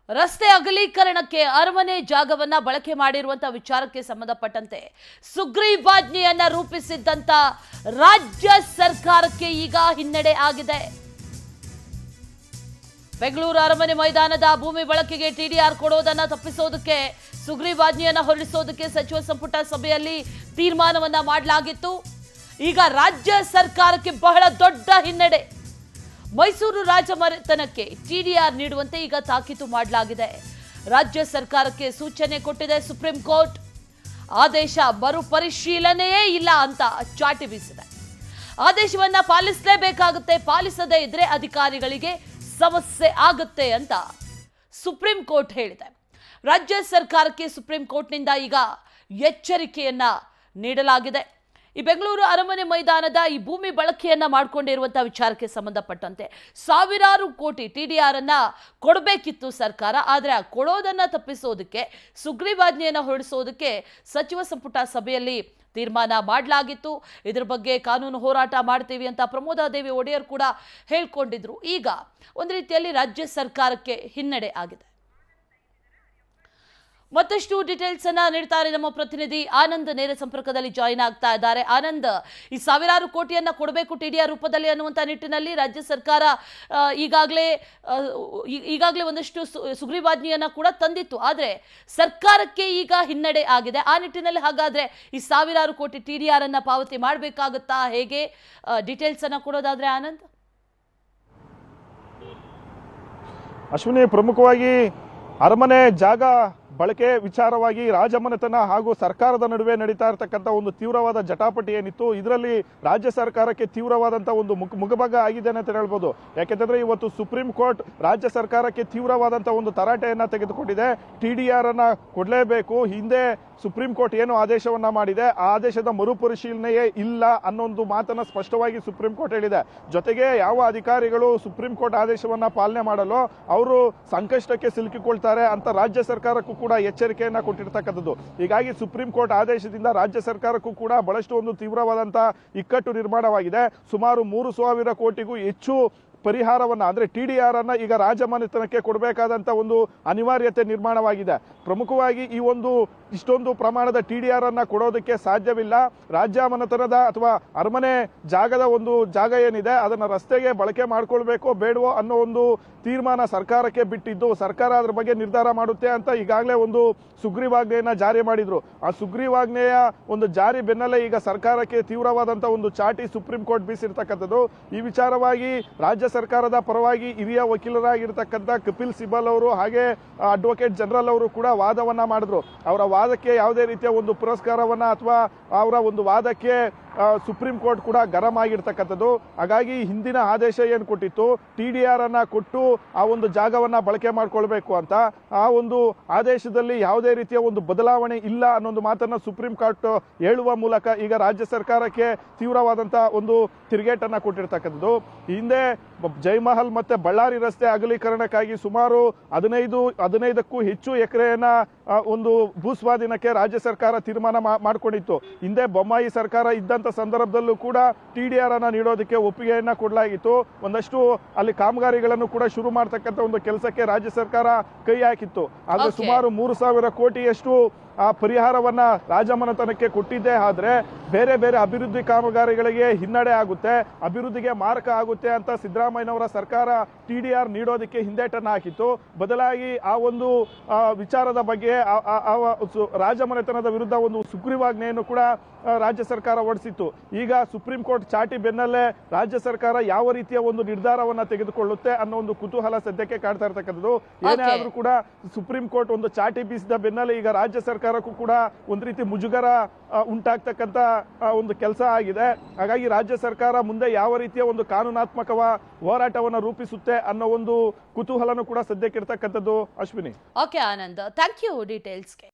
ರಸ್ತೆ ಅಗಲೀಕರಣಕ್ಕೆ ಅರಮನೆ ಜಾಗವನ್ನ ಬಳಕೆ ಮಾಡಿರುವಂತ ವಿಚಾರಕ್ಕೆ ಸಂಬಂಧಪಟ್ಟಂತೆ ಸುಗ್ರೀವಾಜ್ಞೆಯನ್ನ ರೂಪಿಸಿದ್ದಂತ ರಾಜ್ಯ ಸರ್ಕಾರಕ್ಕೆ ಈಗ ಹಿನ್ನಡೆ ಆಗಿದೆ. ಬೆಂಗಳೂರು ಅರಮನೆ ಮೈದಾನದ ಭೂಮಿ ಬಳಕೆಗೆ ಟಿಡಿಆರ್ ಕೊಡೋದನ್ನ ತಪ್ಪಿಸೋದಕ್ಕೆ ಸುಗ್ರೀವಾಜ್ಞೆಯನ್ನ ಹೊರಡಿಸೋದಕ್ಕೆ ಸಚಿವ ಸಂಪುಟ ಸಭೆಯಲ್ಲಿ ತೀರ್ಮಾನವನ್ನ ಮಾಡಲಾಗಿತ್ತು. ಈಗ ರಾಜ್ಯ ಸರ್ಕಾರಕ್ಕೆ ಬಹಳ ದೊಡ್ಡ ಹಿನ್ನಡೆ. ಮೈಸೂರು ರಾಜಮನೆತನಕ್ಕೆ ಟಿಡಿಆರ್ ನೀಡುವಂತೆ ಈಗ ತಾಕೀತು ಮಾಡಲಾಗಿದೆ. ರಾಜ್ಯ ಸರ್ಕಾರಕ್ಕೆ ಸೂಚನೆ ಕೊಟ್ಟಿದೆ ಸುಪ್ರೀಂ ಕೋರ್ಟ್. ಆದೇಶ ಮರುಪರಿಶೀಲನೆಯೇ ಇಲ್ಲ ಅಂತ ಚಾಟಿ ಬೀಸಿದೆ. ಆದೇಶವನ್ನ ಪಾಲಿಸಲೇಬೇಕಾಗುತ್ತೆ, ಪಾಲಿಸದೇ ಇದ್ರೆ ಅಧಿಕಾರಿಗಳಿಗೆ ಸಮಸ್ಯೆ ಆಗುತ್ತೆ ಅಂತ ಸುಪ್ರೀಂ ಕೋರ್ಟ್ ಹೇಳಿದೆ. ರಾಜ್ಯ ಸರ್ಕಾರಕ್ಕೆ ಸುಪ್ರೀಂ ಕೋರ್ಟ್ನಿಂದ ಈಗ ಎಚ್ಚರಿಕೆಯನ್ನ ನೀಡಲಾಗಿದೆ. ಈ ಬೆಂಗಳೂರು ಅರಮನೆ ಮೈದಾನದ ಈ ಭೂಮಿ ಬಳಕೆಯನ್ನ ಮಾಡಿಕೊಂಡಿರುವಂತಹ ವಿಚಾರಕ್ಕೆ ಸಂಬಂಧಪಟ್ಟಂತೆ ಸಾವಿರಾರು ಕೋಟಿ ಟಿಡಿಆರ್ ಅನ್ನ ಕೊಡಬೇಕಿತ್ತು ಸರ್ಕಾರ. ಆದರೆ ಆ ಕೊಡೋದನ್ನ ತಪ್ಪಿಸೋದಕ್ಕೆ ಸುಗ್ರೀವಾಜ್ಞೆಯನ್ನ ಹೊರಡಿಸೋದಕ್ಕೆ ಸಚಿವ ಸಂಪುಟ ಸಭೆಯಲ್ಲಿ ತೀರ್ಮಾನ ಮಾಡಲಾಗಿತ್ತು. ಇದರ ಬಗ್ಗೆ ಕಾನೂನು ಹೋರಾಟ ಮಾಡ್ತೀವಿ ಅಂತ ಪ್ರಮೋದಾದೇವಿ ಒಡೆಯರ್ ಕೂಡ ಹೇಳ್ಕೊಂಡಿದ್ರು. ಈಗ ಒಂದು ರೀತಿಯಲ್ಲಿ ರಾಜ್ಯ ಸರ್ಕಾರಕ್ಕೆ ಹಿನ್ನಡೆ ಆಗಿದೆ. ಮತ್ತಷ್ಟು ಡೀಟೇಲ್ಸ್ ಅನ್ನ ನೀಡ್ತಾರೆ ನಮ್ಮ ಪ್ರತಿನಿಧಿ ಆನಂದ್. ನೇರ ಸಂಪರ್ಕದಲ್ಲಿ ಜಾಯಿನ್ ಆಗ್ತಾ ಇದ್ದಾರೆ. ಆನಂದ್, ಈ ಸಾವಿರಾರು ಕೋಟಿಯನ್ನ ಕೊಡಬೇಕು ಟಿಡಿಆರ್ ರೂಪದಲ್ಲಿ ಅನ್ನುವಂಥ ನಿಟ್ಟಿನಲ್ಲಿ ರಾಜ್ಯ ಸರ್ಕಾರ ಈಗಾಗಲೇ ಒಂದಷ್ಟು ಸುಗ್ರೀವಾಜ್ಞೆಯನ್ನ ಕೂಡ ತಂದಿತ್ತು. ಆದರೆ ಸರ್ಕಾರಕ್ಕೆ ಈಗ ಹಿನ್ನಡೆ ಆಗಿದೆ. ಆ ನಿಟ್ಟಿನಲ್ಲಿ ಹಾಗಾದ್ರೆ ಈ ಸಾವಿರಾರು ಕೋಟಿ ಟಿಡಿಆರ್ ಅನ್ನ ಪಾವತಿ ಮಾಡಬೇಕಾಗುತ್ತಾ, ಹೇಗೆ ಡೀಟೇಲ್ಸ್ ಅನ್ನ ಕೊಡೋದಾದ್ರೆ ಆನಂದ್? ಅಶ್ವಿನಿ, ಪ್ರಮುಖವಾಗಿ ಅರಮನೆ ಜಾಗ ಬಳಕೆ ವಿಚಾರವಾಗಿ ರಾಜಮನೆತನ ಹಾಗೂ ಸರ್ಕಾರದ ನಡುವೆ ನಡೀತಾ ಇರತಕ್ಕಂಥ ಒಂದು ತೀವ್ರವಾದ ಜಟಾಪಟಿ ಏನಿತ್ತು, ಇದರಲ್ಲಿ ರಾಜ್ಯ ಸರ್ಕಾರಕ್ಕೆ ತೀವ್ರವಾದಂಥ ಒಂದು ಮುಖಭಂಗ ಆಗಿದೆ ಅಂತ ಹೇಳ್ಬೋದು. ಯಾಕೆಂತಂದ್ರೆ ಇವತ್ತು ಸುಪ್ರೀಂ ಕೋರ್ಟ್ ರಾಜ್ಯ ಸರ್ಕಾರಕ್ಕೆ ತೀವ್ರವಾದಂಥ ಒಂದು ತರಾಟೆಯನ್ನ ತೆಗೆದುಕೊಂಡಿದೆ. ಟಿಡಿಆರ್ ಅನ್ನ ಕೊಡಲೇಬೇಕು. ಹಿಂದೆ ಸುಪ್ರೀಂ ಕೋರ್ಟ್ ಏನು ಆದೇಶವನ್ನ ಮಾಡಿದೆ, ಆ ಆದೇಶದ ಮರುಪರಿಶೀಲನೆಯೇ ಇಲ್ಲ ಅನ್ನೊಂದು ಮಾತನ್ನ ಸ್ಪಷ್ಟವಾಗಿ ಸುಪ್ರೀಂ ಕೋರ್ಟ್ ಹೇಳಿದೆ. ಜೊತೆಗೆ ಯಾವ ಅಧಿಕಾರಿಗಳು ಸುಪ್ರೀಂ ಕೋರ್ಟ್ ಆದೇಶವನ್ನ ಪಾಲನೆ ಮಾಡಲು ಅವರು ಸಂಕಷ್ಟಕ್ಕೆ ಸಿಲುಕಿಕೊಳ್ತಾರೆ ಅಂತ ರಾಜ್ಯ ಸರ್ಕಾರಕ್ಕೂ ಕೂಡ ಎಚ್ಚರಿಕೆಯನ್ನ ಕೊಟ್ಟಿರ್ತಕ್ಕಂಥದ್ದು. ಹೀಗಾಗಿ ಸುಪ್ರೀಂ ಕೋರ್ಟ್ ಆದೇಶದಿಂದ ರಾಜ್ಯ ಸರ್ಕಾರಕ್ಕೂ ಕೂಡ ಬಹಳಷ್ಟು ಒಂದು ತೀವ್ರವಾದಂತಹ ಇಕ್ಕಟ್ಟು ನಿರ್ಮಾಣವಾಗಿದೆ. ಸುಮಾರು 3,000 ಕೋಟಿಗೂ ಹೆಚ್ಚು ಪರಿಹಾರವನ್ನ ಅಂದ್ರೆ ಟಿಡಿಆರ್ ಅನ್ನ ಈಗ ರಾಜಮನೆತನಕ್ಕೆ ಕೊಡಬೇಕಾದಂತ ಒಂದು ಅನಿವಾರ್ಯತೆ ನಿರ್ಮಾಣವಾಗಿದೆ. ಪ್ರಮುಖವಾಗಿ ಈ ಒಂದು ಇಷ್ಟೊಂದು ಪ್ರಮಾಣದ ಟಿಡಿಆರ್ ಅನ್ನ ಕೊಡೋದಕ್ಕೆ ಸಾಧ್ಯವಿಲ್ಲ. ರಾಜಮನೆತನದ ಅಥವಾ ಅರಮನೆ ಜಾಗದ ಒಂದು ಜಾಗ ಏನಿದೆ ಅದನ್ನ ರಸ್ತೆಗೆ ಬಳಕೆ ಮಾಡ್ಕೊಳ್ಬೇಕೋ ಬೇಡವೋ ಅನ್ನೋ ಒಂದು ತೀರ್ಮಾನ ಸರ್ಕಾರಕ್ಕೆ ಬಿಟ್ಟಿದ್ದು, ಸರ್ಕಾರ ಅದ್ರ ಬಗ್ಗೆ ನಿರ್ಧಾರ ಮಾಡುತ್ತೆ ಅಂತ ಈಗಾಗಲೇ ಒಂದು ಸುಗ್ರೀವಾಜ್ಞೆಯನ್ನ ಜಾರಿ ಮಾಡಿದ್ರು. ಆ ಸುಗ್ರೀವಾಜ್ಞೆಯ ಒಂದು ಜಾರಿ ಬೆನ್ನಲ್ಲೇ ಈಗ ಸರ್ಕಾರಕ್ಕೆ ತೀವ್ರವಾದಂತಹ ಒಂದು ಚಾಟಿ ಸುಪ್ರೀಂ ಕೋರ್ಟ್ ಬೀಸಿರ್ತಕ್ಕಂಥದ್ದು. ಈ ವಿಚಾರವಾಗಿ ರಾಜ್ಯ ಸರ್ಕಾರದ ಪರವಾಗಿ ಹಿರಿಯ ವಕೀಲರಾಗಿರ್ತಕ್ಕಂಥ ಕಪಿಲ್ ಸಿಬಲ್ ಅವರು ಹಾಗೆ ಅಡ್ವೊಕೇಟ್ ಜನರಲ್ ಅವರು ಕೂಡ ವಾದವನ್ನ ಮಾಡಿದ್ರು. ಅವರ ವಾದಕ್ಕೆ ಯಾವುದೇ ರೀತಿಯ ಒಂದು ಪುರಸ್ಕಾರವನ್ನ ಅಥವಾ ಅವರ ಒಂದು ವಾದಕ್ಕೆ ಸುಪ್ರೀಂ ಕೋರ್ಟ್ ಕೂಡ ಗರಂ ಆಗಿರ್ತಕ್ಕಂಥದ್ದು. ಹಾಗಾಗಿ ಹಿಂದಿನ ಆದೇಶ ಏನು ಕೊಟ್ಟಿತ್ತು, ಟಿಡಿಆರ್ ಅನ್ನ ಕೊಟ್ಟು ಆ ಒಂದು ಜಾಗವನ್ನ ಬಳಕೆ ಮಾಡ್ಕೊಳ್ಬೇಕು ಅಂತ, ಆ ಒಂದು ಆದೇಶದಲ್ಲಿ ಯಾವುದೇ ರೀತಿಯ ಒಂದು ಬದಲಾವಣೆ ಇಲ್ಲ ಅನ್ನೊಂದು ಮಾತನ್ನ ಸುಪ್ರೀಂ ಕೋರ್ಟ್ ಹೇಳುವ ಮೂಲಕ ಈಗ ರಾಜ್ಯ ಸರ್ಕಾರಕ್ಕೆ ತೀವ್ರವಾದಂತಹ ಒಂದು ತಿರುಗೇಟನ್ನ ಕೊಟ್ಟಿರ್ತಕ್ಕಂಥದ್ದು. ಹಿಂದೆ ಜಯಮಹಲ್ ಮತ್ತೆ ಬಳ್ಳಾರಿ ರಸ್ತೆ ಅಗಲೀಕರಣಕ್ಕಾಗಿ ಸುಮಾರು 15ಕ್ಕೂ ಹೆಚ್ಚು ಎಕರೆಯನ್ನ ಒಂದು ಭೂಸ್ವಾಧೀನಕ್ಕೆ ರಾಜ್ಯ ಸರ್ಕಾರ ತೀರ್ಮಾನ ಮಾಡಿಕೊಂಡಿತ್ತು. ಹಿಂದೆ ಬೊಮ್ಮಾಯಿ ಸರ್ಕಾರ ಇದ್ದಂತ ಸಂದರ್ಭದಲ್ಲೂ ಕೂಡ ಟಿಡಿಆರ್ ಅನ್ನ ನೀಡೋದಕ್ಕೆ ಒಪ್ಪಿಗೆಯನ್ನ ಕೊಡಲಾಗಿತ್ತು. ಒಂದಷ್ಟು ಅಲ್ಲಿ ಕಾಮಗಾರಿಗಳನ್ನು ಕೂಡ ಶುರು ಮಾಡತಕ್ಕಂಥ ಒಂದು ಕೆಲಸಕ್ಕೆ ರಾಜ್ಯ ಸರ್ಕಾರ ಕೈ ಹಾಕಿತ್ತು. ಆದ್ರೆ ಸುಮಾರು 3,000 ಕೋಟಿಯಷ್ಟು ಆ ಪರಿಹಾರವನ್ನ ರಾಜಮನೆತನಕ್ಕೆ ಕೊಟ್ಟಿದ್ದೇ ಆದ್ರೆ ಬೇರೆ ಬೇರೆ ಅಭಿವೃದ್ಧಿ ಕಾಮಗಾರಿಗಳಿಗೆ ಹಿನ್ನಡೆ ಆಗುತ್ತೆ, ಅಭಿವೃದ್ಧಿಗೆ ಮಾರಕ ಆಗುತ್ತೆ ಅಂತ ಸಿದ್ದರಾಮಯ್ಯನವರ ಸರ್ಕಾರ ಟಿಡಿಆರ್ ನೀಡೋದಕ್ಕೆ ಹಿಂದೇಟನ್ನ ಹಾಕಿತ್ತು. ಬದಲಾಗಿ ಆ ಒಂದು ವಿಚಾರದ ಬಗ್ಗೆ ರಾಜಮನೆತನದ ವಿರುದ್ಧ ಒಂದು ಸುಗ್ರೀವಾಜ್ಞೆಯನ್ನು ಕೂಡ ರಾಜ್ಯ ಸರ್ಕಾರ ಹೊರಡಿಸಿತ್ತು. ಈಗ ಸುಪ್ರೀಂ ಕೋರ್ಟ್ ಚಾಟಿ ಬೆನ್ನಲ್ಲೇ ರಾಜ್ಯ ಸರ್ಕಾರ ಯಾವ ರೀತಿಯ ಒಂದು ನಿರ್ಧಾರವನ್ನ ತೆಗೆದುಕೊಳ್ಳುತ್ತೆ ಅನ್ನೋ ಒಂದು ಕುತೂಹಲ ಸದ್ಯಕ್ಕೆ ಕಾಡ್ತಾ ಇರ್ತಕ್ಕಂಥದ್ದು. ಏನೇ ಆದ್ರೂ ಕೂಡ ಸುಪ್ರೀಂ ಕೋರ್ಟ್ ಒಂದು ಚಾಟಿ ಬೀಸಿದ ಬೆನ್ನಲ್ಲೇ ಈಗ ರಾಜ್ಯ ಸರ್ಕಾರಕ್ಕೂ ಕೂಡ ಒಂದು ರೀತಿ ಮುಜುಗರ ಉಂಟಾಗ್ತಕ್ಕಂಥ ಒಂದು ಕೆಲಸ ಆಗಿದೆ. ಹಾಗಾಗಿ ರಾಜ್ಯ ಸರ್ಕಾರ ಮುಂದೆ ಯಾವ ರೀತಿಯ ಒಂದು ಕಾನೂನಾತ್ಮಕ ಹೋರಾಟವನ್ನು ರೂಪಿಸುತ್ತೆ ಅನ್ನೋ ಒಂದು ಕುತೂಹಲನೂ ಕೂಡ ಸದ್ಯಕ್ಕೆ ಇರ್ತಕ್ಕಂಥದ್ದು. Ashwini. Okay Anand, thank you ಡೀಟೇಲ್ಸ್ಗೆ.